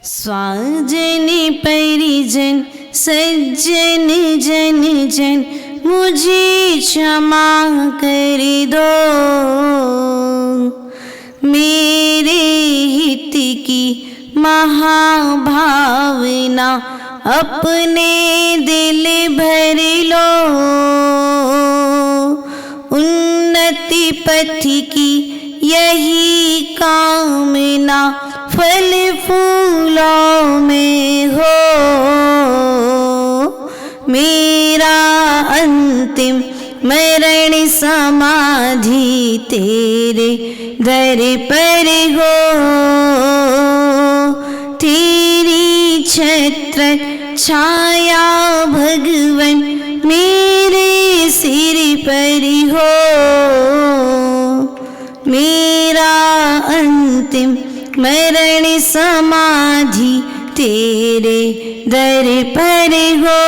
स्वाजन परिजन सज्जन जन जन मुझे क्षमा कर दो। मेरे हित की महाभावना अपने दिल भर लो। उन्नति पथ की यही कामना फल फूलों में हो। मेरा अंतिम मरण समाधि तेरे दर पर हो। तेरी छत्र छाया भगवन मेरे सिर पर हो। मेरा अंतिम मरण समाधि तेरे दर पर हो।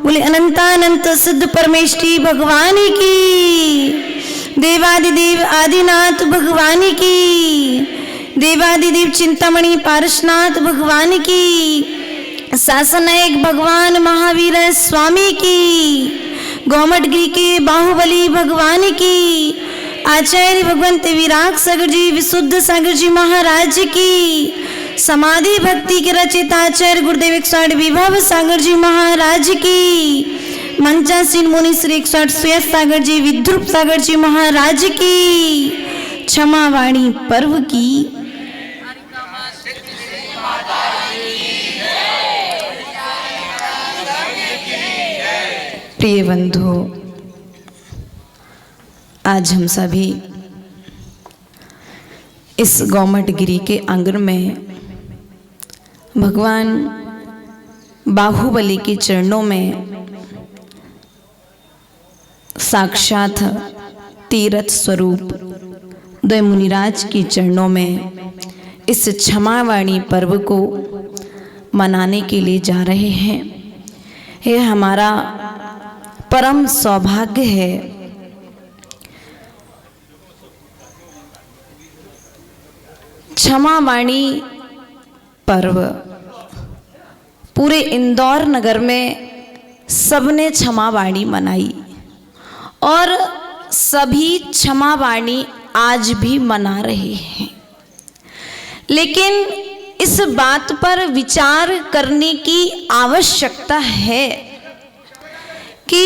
बोले अनंतानंत सिद्ध परमेष्ठी भगवान की, देवादिदेव आदिनाथ भगवान की, देवादिदेव चिंतामणि पारसनाथ भगवान की, शासनायक भगवान महावीर स्वामी की, गोमटगिरी के बाहुबली भगवान की, आचार्य भगवंत विराग सागर जी विशुद्ध सागर जी महाराज की, समाधि भक्ति के रचिता आचार्य गुरुदेव 108 विभव सागर जी महाराज की, मंचासीन मुनि श्री 108 सुयस सागर जी विद्रुप सागर जी महाराज की, क्षमावाणी पर्व की। प्रिय बंधु, आज हम सभी इस गोमटगिरी के आंगन में भगवान बाहुबली के चरणों में साक्षात तीर्थ स्वरूप द्वय मुनिराज के चरणों में इस क्षमावाणी पर्व को मनाने के लिए जा रहे हैं। यह हमारा परम सौभाग्य है। क्षमावाणी पर्व पूरे इंदौर नगर में सबने क्षमावाणी मनाई और सभी क्षमावाणी आज भी मना रहे हैं। लेकिन इस बात पर विचार करने की आवश्यकता है कि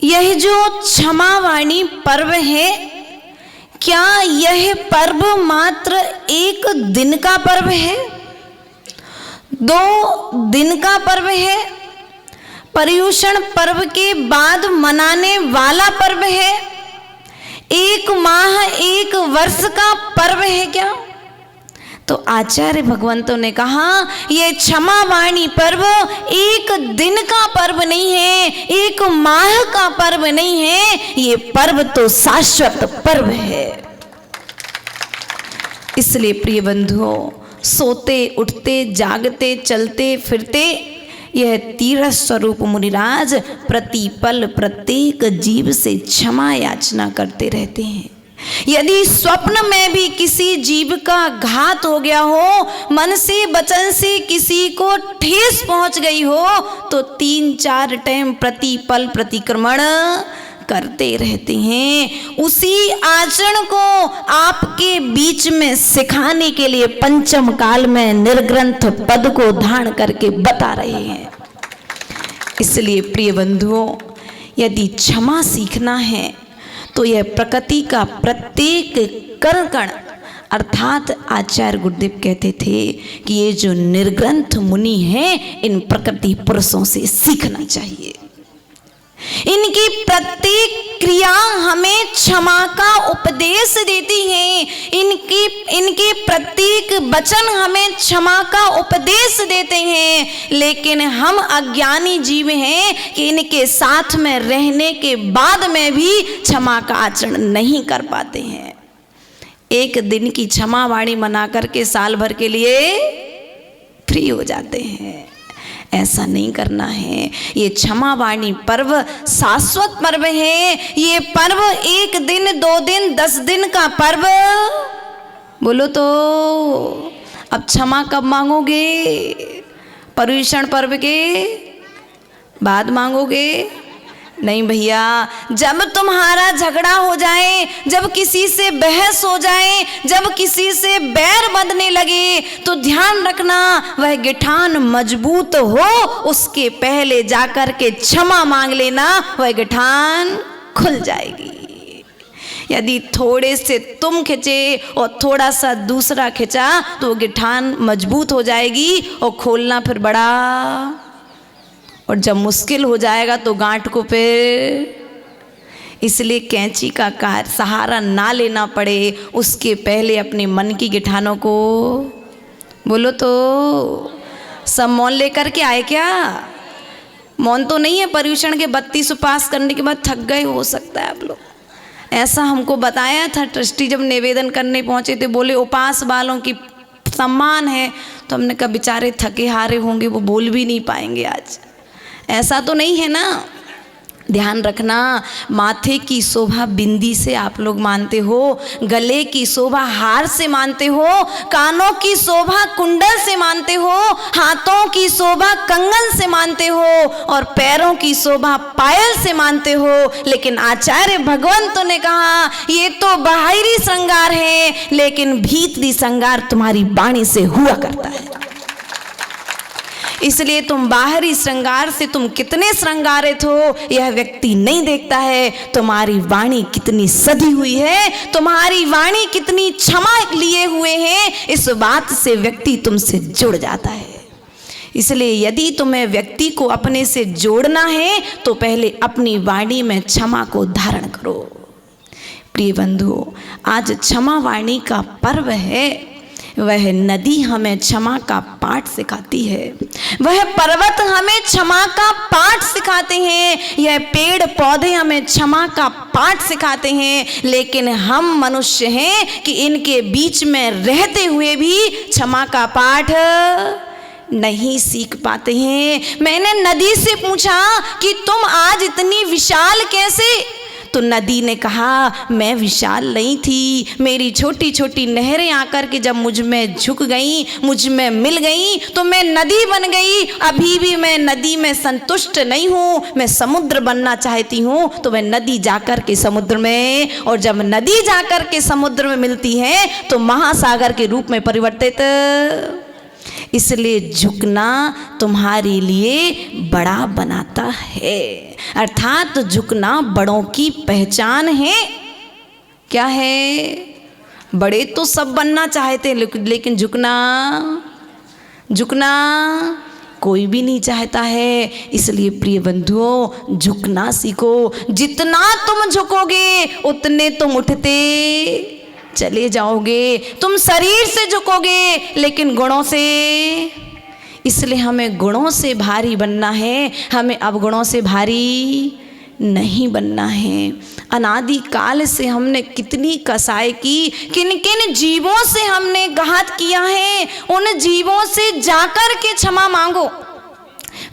यह जो क्षमावाणी पर्व है, क्या यह पर्व मात्र एक दिन का पर्व है, 2 दिन का पर्व है, पर्युषण पर्व के बाद मनाने वाला पर्व है, 1 माह 1 वर्ष का पर्व है क्या? तो आचार्य भगवंतों ने कहा यह क्षमावाणी पर्व 1 दिन का पर्व नहीं है, 1 माह का पर्व नहीं है, ये पर्व तो शाश्वत पर्व है। इसलिए प्रिय बंधुओं, सोते उठते जागते चलते फिरते यह तीर्थ स्वरूप मुनिराज प्रतिपल प्रत्येक जीव से क्षमा याचना करते रहते हैं। यदि स्वप्न में भी किसी जीव का घात हो गया हो, मन से वचन से किसी को ठेस पहुंच गई हो, तो 3-4 टाइम प्रतिपल प्रतिक्रमण करते रहते हैं। उसी आचरण को आपके बीच में सिखाने के लिए पंचम काल में निर्ग्रंथ पद को धारण करके बता रहे हैं। इसलिए प्रिय बंधुओं, यदि क्षमा सीखना है तो यह प्रकृति का प्रत्येक कण कण, अर्थात आचार्य गुरुदेव कहते थे कि ये जो निर्ग्रंथ मुनि हैं, इन प्रकृति पुरुषों से सीखना चाहिए। इनकी प्रत्येक क्रिया हमें क्षमा का उपदेश देती है। इनके प्रत्येक वचन हमें क्षमा का उपदेश देते हैं। लेकिन हम अज्ञानी जीव हैं कि इनके साथ में रहने के बाद में भी क्षमा का आचरण नहीं कर पाते हैं। 1 दिन की क्षमा वाणी मना करके साल भर के लिए फ्री हो जाते हैं। ऐसा नहीं करना है। ये क्षमावाणी पर्व शाश्वत पर्व है। ये पर्व 1 दिन 2 दिन 10 दिन का पर्व बोलो तो अब क्षमा कब मांगोगे? पर्युषण पर्व के बाद मांगोगे? नहीं भैया, जब तुम्हारा झगड़ा हो जाए, जब किसी से बहस हो जाए, जब किसी से बैर बंधने लगे, तो ध्यान रखना वह गिठान मजबूत हो, उसके पहले जाकर के क्षमा मांग लेना, वह गिठान खुल जाएगी। यदि थोड़े से तुम खिंचे और थोड़ा सा दूसरा खिंचा तो वो गिठान मजबूत हो जाएगी और खोलना फिर बड़ा, और जब मुश्किल हो जाएगा तो गांठ को फिर। इसलिए कैंची का सहारा ना लेना पड़े, उसके पहले अपने मन की गिठानों को बोलो। तो सब मौन लेकर के आए क्या? मौन तो नहीं है, पर्युषण के 32 उपास करने के बाद थक गए हो सकता है आप लोग। ऐसा हमको बताया था ट्रस्टी जब निवेदन करने पहुंचे थे, बोले उपास वालों की सम्मान है। तो हमने कहा बेचारे थके हारे होंगे, वो बोल भी नहीं पाएंगे आज। ऐसा तो नहीं है ना। ध्यान रखना, माथे की शोभा बिंदी से आप लोग मानते हो, गले की शोभा हार से मानते हो, कानों की शोभा कुंडल से मानते हो, हाथों की शोभा कंगन से मानते हो, और पैरों की शोभा पायल से मानते हो। लेकिन आचार्य भगवंत ने कहा ये तो बाहरी श्रृंगार है, लेकिन भीतरी श्रृंगार तुम्हारी वाणी से हुआ करता है। इसलिए तुम बाहरी श्रृंगार से तुम कितने श्रृंगारित हो यह व्यक्ति नहीं देखता है, तुम्हारी वाणी कितनी सधी हुई है, तुम्हारी वाणी कितनी क्षमा लिए हुए हैं, इस बात से व्यक्ति तुमसे जुड़ जाता है। इसलिए यदि तुम्हें व्यक्ति को अपने से जोड़ना है तो पहले अपनी वाणी में क्षमा को धारण करो। प्रिय बंधुओं, आज क्षमा वाणी का पर्व है। वह नदी हमें क्षमा का पाठ सिखाती है, वह पर्वत हमें क्षमा का पाठ सिखाते हैं, यह पेड़ पौधे हमें क्षमा का पाठ सिखाते हैं। लेकिन हम मनुष्य हैं कि इनके बीच में रहते हुए भी क्षमा का पाठ नहीं सीख पाते हैं। मैंने नदी से पूछा कि तुम आज इतनी विशाल कैसे? तो नदी ने कहा मैं विशाल नहीं थी, मेरी छोटी छोटी नहरें आकर के जब मुझ में झुक गई, मुझ में मिल गई, तो मैं नदी बन गई। अभी भी मैं नदी में संतुष्ट नहीं हूँ, मैं समुद्र बनना चाहती हूँ। तो मैं नदी जाकर के समुद्र में, और जब नदी जाकर के समुद्र में मिलती है तो महासागर के रूप में परिवर्तित। इसलिए झुकना तुम्हारे लिए बड़ा बनाता है, अर्थात झुकना बड़ों की पहचान है। क्या है? बड़े तो सब बनना चाहते हैं, लेकिन झुकना कोई भी नहीं चाहता है। इसलिए प्रिय बंधुओं, झुकना सीखो। जितना तुम झुकोगे उतने तुम उठते चले जाओगे। तुम शरीर से झुकोगे लेकिन गुणों से। इसलिए हमें गुणों से भारी बनना है, हमें अवगुणों से भारी नहीं बनना है। अनादि काल से हमने कितनी कसाई की, किन किन जीवों से हमने घात किया है, उन जीवों से जाकर के क्षमा मांगो।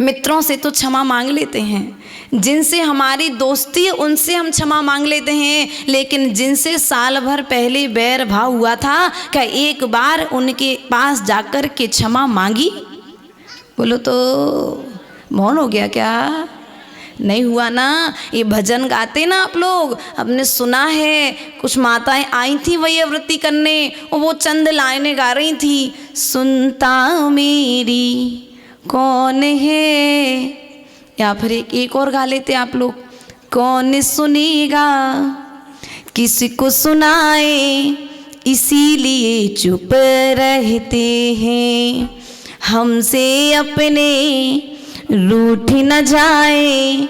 मित्रों से तो क्षमा मांग लेते हैं, जिनसे हमारी दोस्ती है उनसे हम क्षमा मांग लेते हैं, लेकिन जिनसे साल भर पहले बैर भाव हुआ था, क्या एक बार उनके पास जाकर के क्षमा मांगी? बोलो तो मौन हो गया क्या? नहीं हुआ ना। ये भजन गाते ना आप लोग, आपने सुना है, कुछ माताएं आई थी वैयावृत्ति करने और वो चंद लाइनें गा रही थी, सुनता मेरी कौन है, या फिर एक और गा लेते आप लोग, कौन सुनेगा किसी को सुनाए, इसीलिए चुप रहते हैं, हमसे अपने रूठ न जाए,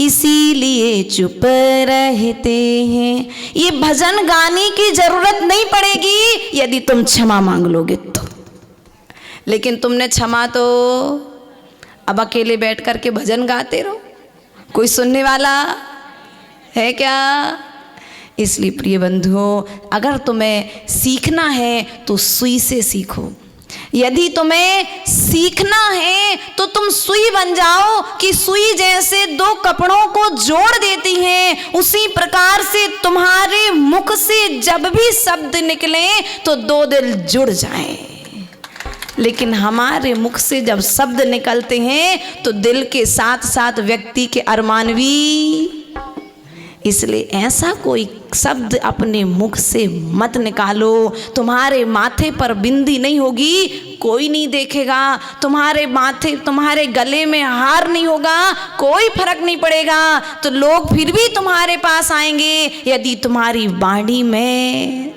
इसीलिए चुप रहते हैं। ये भजन गाने की जरूरत नहीं पड़ेगी यदि तुम क्षमा मांग लोगे तो। लेकिन तुमने क्षमा तो अब अकेले बैठ कर के भजन गाते रहो, कोई सुनने वाला है क्या? इसलिए प्रिय बंधुओं, अगर तुम्हें सीखना है तो सुई से सीखो। यदि तुम्हें सीखना है तो तुम सुई बन जाओ, कि सुई जैसे दो कपड़ों को जोड़ देती है, उसी प्रकार से तुम्हारे मुख से जब भी शब्द निकले तो दो दिल जुड़ जाएं। लेकिन हमारे मुख से जब शब्द निकलते हैं तो दिल के साथ साथ व्यक्ति के अरमान भी। इसलिए ऐसा कोई शब्द अपने मुख से मत निकालो। तुम्हारे माथे पर बिंदी नहीं होगी, कोई नहीं देखेगा। तुम्हारे माथे, तुम्हारे गले में हार नहीं होगा, कोई फर्क नहीं पड़ेगा। तो लोग फिर भी तुम्हारे पास आएंगे यदि तुम्हारी वाणी में,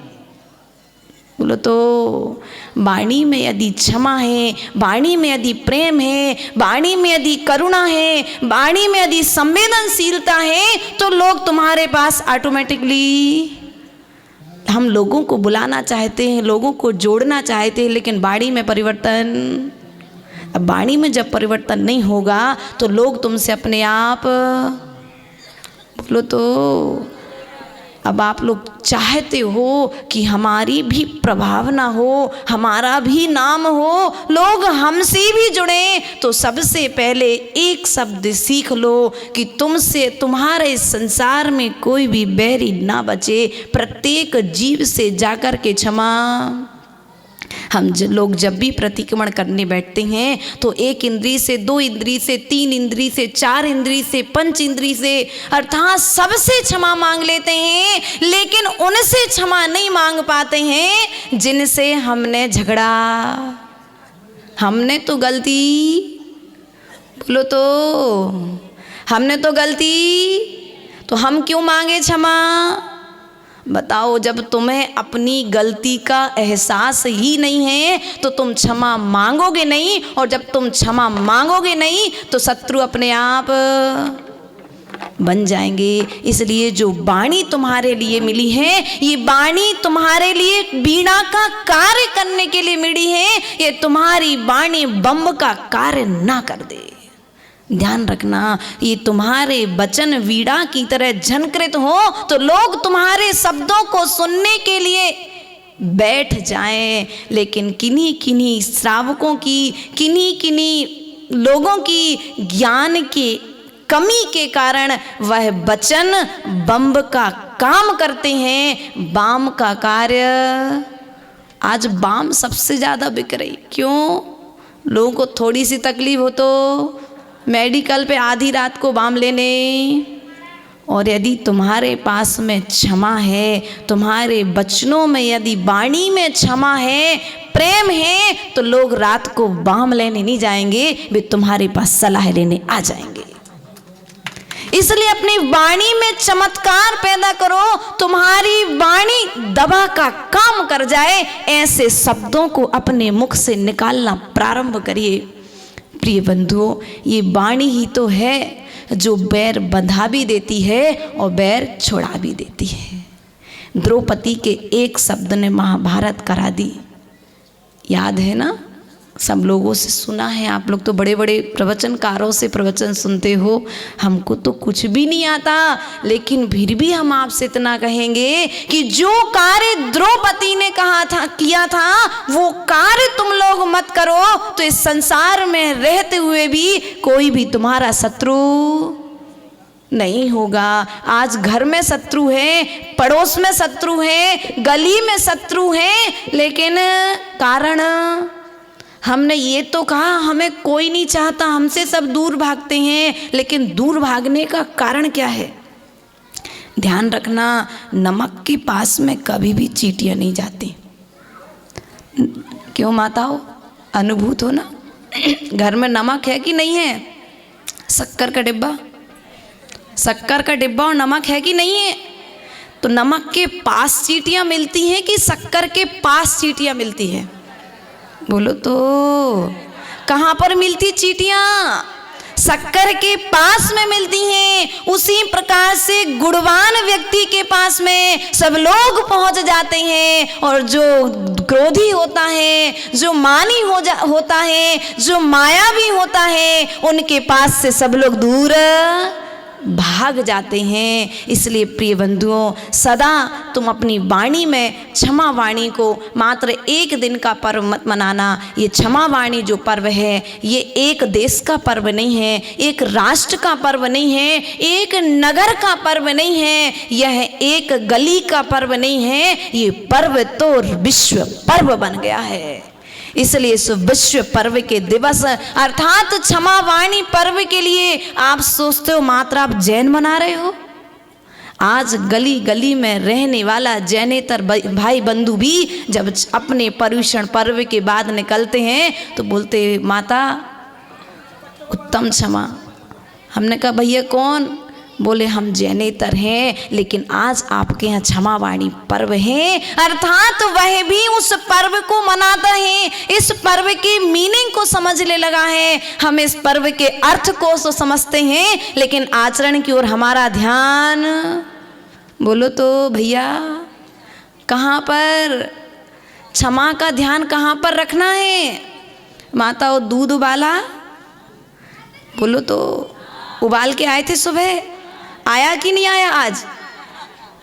बोलो तो, वाणी में यदि क्षमा है, वाणी में यदि प्रेम है, वाणी में यदि करुणा है, वाणी में यदि संवेदनशीलता है, तो लोग तुम्हारे पास ऑटोमेटिकली। हम लोगों को बुलाना चाहते हैं, लोगों को जोड़ना चाहते हैं, लेकिन वाणी में परिवर्तन, अब वाणी में जब परिवर्तन नहीं होगा तो लोग तुमसे अपने आप, बोलो तो, अब आप लोग चाहते हो कि हमारी भी प्रभावना हो, हमारा भी नाम हो, लोग हमसे भी जुड़े, तो सबसे पहले एक शब्द सीख लो कि तुमसे, तुम्हारे संसार में कोई भी बैरी ना बचे। प्रत्येक जीव से जाकर के क्षमा। हम लोग जब भी प्रतिक्रमण करने बैठते हैं तो एक इंद्री से, दो इंद्री से, तीन इंद्री से, चार इंद्री से, पंच इंद्री से, अर्थात सबसे क्षमा मांग लेते हैं, लेकिन उनसे क्षमा नहीं मांग पाते हैं जिनसे हमने झगड़ा। हमने तो गलती, बोलो तो, हमने तो गलती, तो हम क्यों मांगे क्षमा? बताओ, जब तुम्हें अपनी गलती का एहसास ही नहीं है तो तुम क्षमा मांगोगे नहीं, और जब तुम क्षमा मांगोगे नहीं तो शत्रु अपने आप बन जाएंगे। इसलिए जो वाणी तुम्हारे लिए मिली है, ये वाणी तुम्हारे लिए वीणा का कार्य करने के लिए मिली है। ये तुम्हारी वाणी बम का कार्य ना कर दे। ध्यान रखना, ये तुम्हारे वचन वीणा की तरह झनकृत हो तो लोग तुम्हारे शब्दों को सुनने के लिए बैठ जाएं, लेकिन किन्हीं किन्हीं श्रावकों की, किन्हीं किन्हीं लोगों की ज्ञान की कमी के कारण वह वचन बम का काम करते हैं, बाम का कार्य। आज बाम सबसे ज़्यादा बिक रही, क्यों? लोगों को थोड़ी सी तकलीफ हो तो मेडिकल पे आधी रात को बाम लेने। और यदि तुम्हारे पास में क्षमा है, तुम्हारे वचनों में यदि वाणी में क्षमा है, प्रेम है, तो लोग रात को बाम लेने नहीं जाएंगे, वे तुम्हारे पास सलाह लेने आ जाएंगे। इसलिए अपनी वाणी में चमत्कार पैदा करो, तुम्हारी वाणी दवा का काम कर जाए, ऐसे शब्दों को अपने मुख से निकालना प्रारंभ करिए। प्रिय बंधुओं, ये वाणी ही तो है जो बैर बंधा भी देती है और बैर छोड़ा भी देती है। द्रौपदी के एक शब्द ने महाभारत करा दी, याद है ना? सब लोगों से सुना है, आप लोग तो बड़े बड़े प्रवचनकारों से प्रवचन सुनते हो, हमको तो कुछ भी नहीं आता, लेकिन फिर भी हम आपसे इतना कहेंगे कि जो कार्य द्रौपदी ने कहा था, किया था, वो कार्य तुम लोग मत करो, तो इस संसार में रहते हुए भी कोई भी तुम्हारा शत्रु नहीं होगा। आज घर में शत्रु है, पड़ोस में शत्रु है, गली में शत्रु है, लेकिन कारण हमने ये तो कहा हमें कोई नहीं चाहता, हमसे सब दूर भागते हैं, लेकिन दूर भागने का कारण क्या है? ध्यान रखना, नमक के पास में कभी भी चींटियां नहीं जाती। क्यों माताओं, अनुभूत हो ना? घर में नमक है कि नहीं है? शक्कर का डिब्बा, शक्कर का डिब्बा और नमक है कि नहीं है? तो नमक के पास चींटियां मिलती हैं कि शक्कर के पास चींटियां मिलती हैं? बोलो तो, कहाँ पर मिलती चींटियां? शक्कर के पास में मिलती हैं। उसी प्रकार से गुणवान व्यक्ति के पास में सब लोग पहुंच जाते हैं, और जो क्रोधी होता है, जो मानी होता है, जो मायावी होता है, उनके पास से सब लोग दूर भाग जाते हैं। इसलिए प्रिय बंधुओं, सदा तुम अपनी वाणी में क्षमा वाणी को मात्र एक दिन का पर्व मत मनाना। ये क्षमा वाणी जो पर्व है, ये एक देश का पर्व नहीं है, एक राष्ट्र का पर्व नहीं है, एक नगर का पर्व नहीं है, यह एक गली का पर्व नहीं है, ये पर्व तो विश्व पर्व बन गया है। इसलिए इस विश्व पर्व के दिवस अर्थात क्षमा वाणी पर्व के लिए आप सोचते हो मात्र आप जैन मना रहे हो। आज गली गली में रहने वाला जैनेतर भाई बंधु भी जब अपने पर्युषण पर्व के बाद निकलते हैं तो बोलते माता उत्तम क्षमा। हमने कहा भैया कौन? बोले हम जैनेतर हैं, लेकिन आज आपके यहाँ क्षमा वाणी पर्व है, अर्थात वह भी उस पर्व को मनाता है, इस पर्व के मीनिंग को समझने लगा है। हम इस पर्व के अर्थ को तो समझते हैं, लेकिन आचरण की ओर हमारा ध्यान, बोलो तो भैया कहाँ पर क्षमा का ध्यान कहाँ पर रखना है? माता वो दूध उबाला, बोलो तो उबाल के आए थे सुबह, आया कि नहीं आया? आज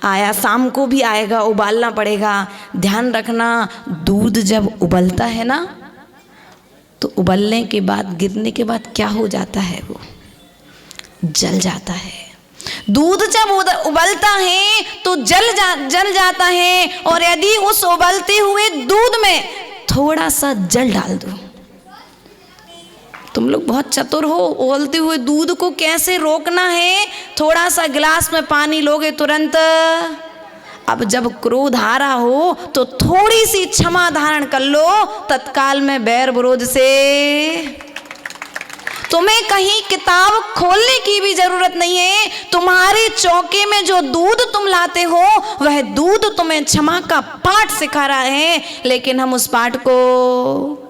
आया, शाम को भी आएगा, उबालना पड़ेगा। ध्यान रखना दूध जब उबलता है ना तो उबलने के बाद गिरने के बाद क्या हो जाता है? वो जल जाता है। दूध जब उबलता है तो जल जाता है, और यदि उस उबलते हुए दूध में थोड़ा सा जल डाल दो, तुम लोग बहुत चतुर हो, उबलते हुए दूध को कैसे रोकना है? थोड़ा सा गिलास में पानी लोगे तुरंत। अब जब क्रोध आ रहा हो तो थोड़ी सी क्षमा धारण कर लो, तत्काल में बैर विरोध से तुम्हें कहीं किताब खोलने की भी जरूरत नहीं है। तुम्हारे चौके में जो दूध तुम लाते हो वह दूध तुम्हें क्षमा का पाठ सिखा रहा है, लेकिन हम उस पाठ को,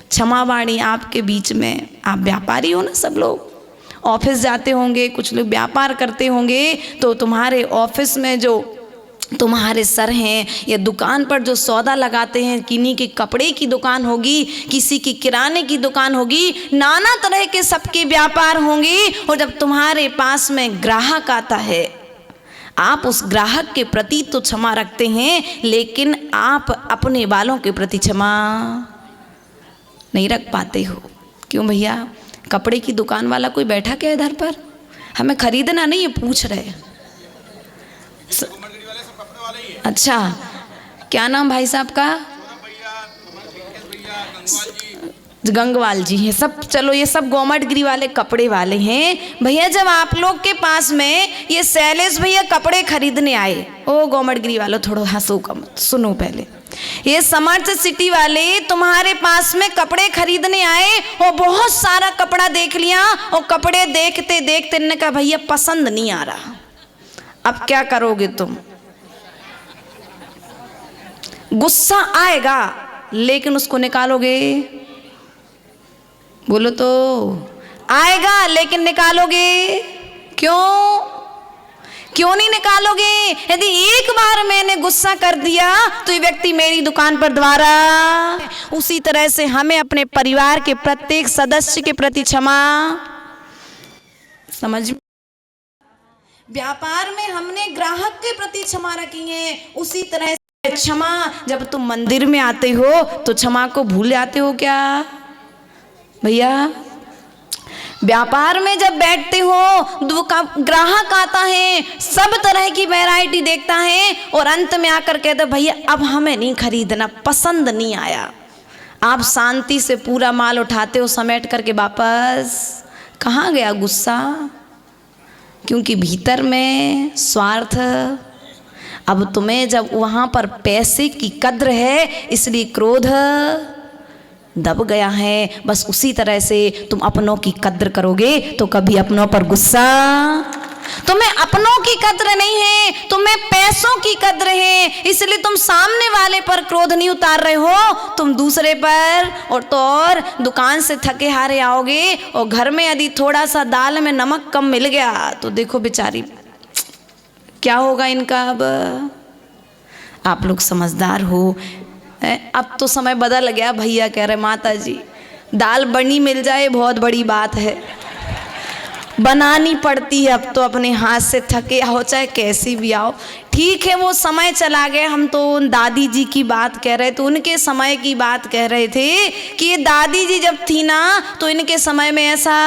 क्षमा वाणी आपके बीच में, आप व्यापारी हो ना, सब लोग ऑफिस जाते होंगे, कुछ लोग व्यापार करते होंगे, तो तुम्हारे ऑफिस में जो तुम्हारे सर हैं या दुकान पर जो सौदा लगाते हैं, किन्हीं के कपड़े की दुकान होगी, किसी की किराने की दुकान होगी, नाना तरह के सबके व्यापार होंगे। और जब तुम्हारे पास में ग्राहक आता है, आप उस ग्राहक के प्रति तो क्षमा रखते हैं, लेकिन आप अपने वालों के प्रति क्षमा नहीं रख पाते हो। क्यों भैया? कपड़े की दुकान वाला कोई बैठा क्या इधर पर? हमें खरीदना नहीं, ये पूछ रहे। अच्छा, क्या नाम भाई साहब का? गंगवाल जी हैं सब। चलो ये सब गोमटगिरी वाले कपड़े वाले हैं। भैया जब आप लोग के पास में ये शैलेश भैया कपड़े खरीदने आए, ओ गोमटगिरी वालों थोड़ा हंसो कम, सुनो पहले। ये समर्थ सिटी वाले तुम्हारे पास में कपड़े खरीदने आए और बहुत सारा कपड़ा देख लिया, और कपड़े देखते देखते इन्होंने कहा भैया पसंद नहीं आ रहा। अब क्या करोगे तुम? गुस्सा आएगा, लेकिन उसको निकालोगे? बोलो तो आएगा, लेकिन निकालोगे? क्यों नहीं निकालोगे? यदि एक बार मैंने गुस्सा कर दिया तो ये व्यक्ति मेरी दुकान पर दोबारा। उसी तरह से हमें अपने परिवार के प्रत्येक सदस्य के प्रति क्षमा, समझ, व्यापार में हमने ग्राहक के प्रति क्षमा रखी है, उसी तरह से क्षमा जब तुम मंदिर में आते हो तो क्षमा को भूल जाते हो क्या भैया? व्यापार में जब बैठते हो, ग्राहक आता है, सब तरह की वैरायटी देखता है, और अंत में आकर कहते भैया अब हमें नहीं खरीदना, पसंद नहीं आया। आप शांति से पूरा माल उठाते हो, समेट करके वापस। कहाँ गया गुस्सा? क्योंकि भीतर में स्वार्थ। अब तुम्हें जब वहाँ पर पैसे की कद्र है, इसलिए क्रोध दब गया है। बस उसी तरह से तुम अपनों की कद्र करोगे तो कभी अपनों पर गुस्सा, तुम्हें अपनों की कद्र नहीं है, तुम्हें पैसों की कद्र है, इसलिए तुम सामने वाले पर क्रोध नहीं उतार रहे हो, तुम दूसरे पर। और तो और दुकान से थके हारे आओगे, और घर में यदि थोड़ा सा दाल में नमक कम मिल गया तो देखो बेचारी क्या होगा इनका। अब आप लोग समझदार हो, अब तो समय बदल गया। भैया कह रहे माता जी दाल बनी मिल जाए बहुत बड़ी बात है, बनानी पड़ती है अब तो अपने हाथ से, थके आओ चाहे कैसी भी आओ। ठीक है वो समय चला गया, हम तो उन दादी जी की बात कह रहे थे, उनके समय की बात कह रहे थे कि ये दादी जी जब थी ना तो इनके समय में ऐसा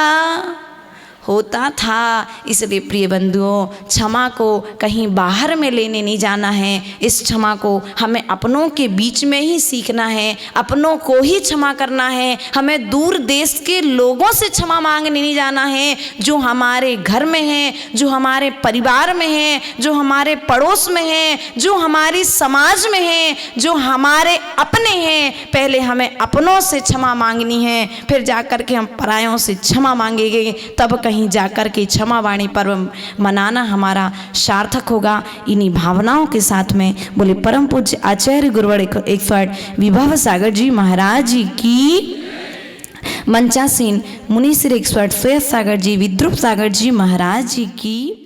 होता था। इसलिए प्रिय बंधुओं, क्षमा को कहीं बाहर में लेने नहीं जाना है। इस क्षमा को हमें अपनों के बीच में ही सीखना है, अपनों को ही क्षमा करना है। हमें दूर देश के लोगों से क्षमा मांगने नहीं जाना है। जो हमारे घर में है, जो हमारे परिवार में है, जो हमारे पड़ोस में है, जो हमारी समाज में है, जो हमारे अपने हैं, पहले हमें अपनों से क्षमा मांगनी है, फिर जाकर के हम परायों से क्षमा मांगेंगे। तब कहीं जाकर के क्षमा वाणी पर्व मनाना हमारा सार्थक होगा। इन्हीं भावनाओं के साथ में बोले परम पूज्य आचार्य गुरुवर 108 विभव सागर जी महाराज जी की, मंचासीन मुनि श्री 108 श्वेत सागर जी, विद्रुप सागर जी महाराज जी की।